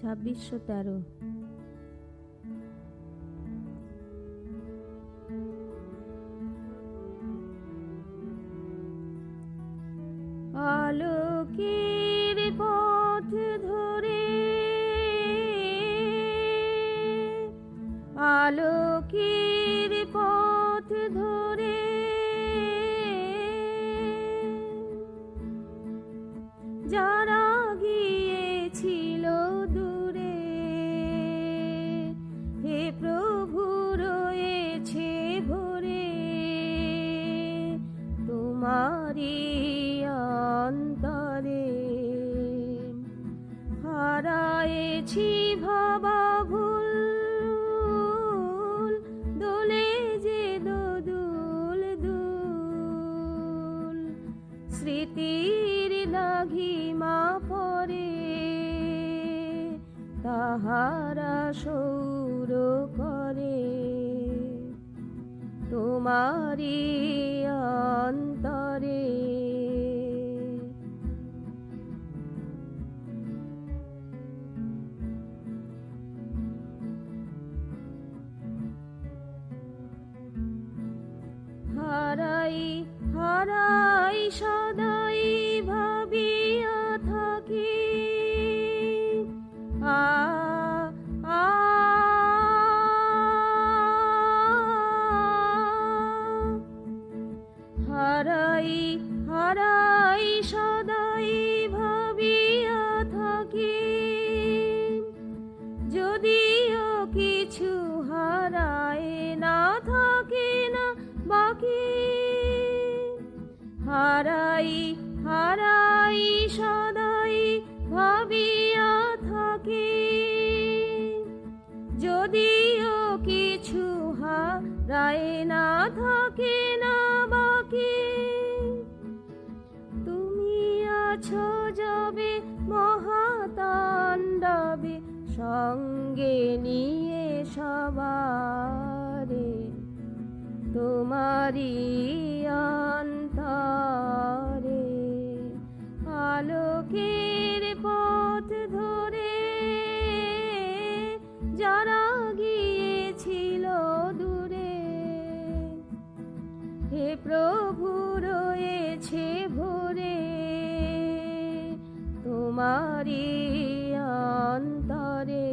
2613। আলোকের পথ ধরে, আলোকের পথ ধরে যারা গিয়েছিল দূরে, হে প্রভু রয়েছে ভরে তোমারি অন্তরে। হারায়েছি ভাবা ভুল, দোলে যে দোদুল দুল, স্মৃতির লাঘিমা পরে তাহারা সৌর করে তোমারি অন্তরে। হারাই হারাই সদাই ভাবিয়া থাকি, হারাই হারাই সদাই ভাবিয়া থাকি, যদিও কিছু হারায় না থাকে না বাকি। হারাই হারাই সদাই ভাবিয়া থাকি, যদিও কিছু হারায় না থাকে না বাকি। তুমি আছো যবে মহাতাণ্ডবে, সঙ্গে নিয়ে সবারে তোমারি অন্তরে। আলোকের পথ ধরে যারা গিয়েছিল দূরে, হে প্রভু রয়েছে ভরে তোমারি অন্তরে।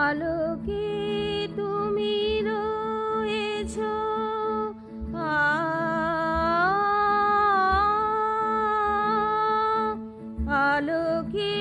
আলোকে তুমি রয়েছ, আলোকে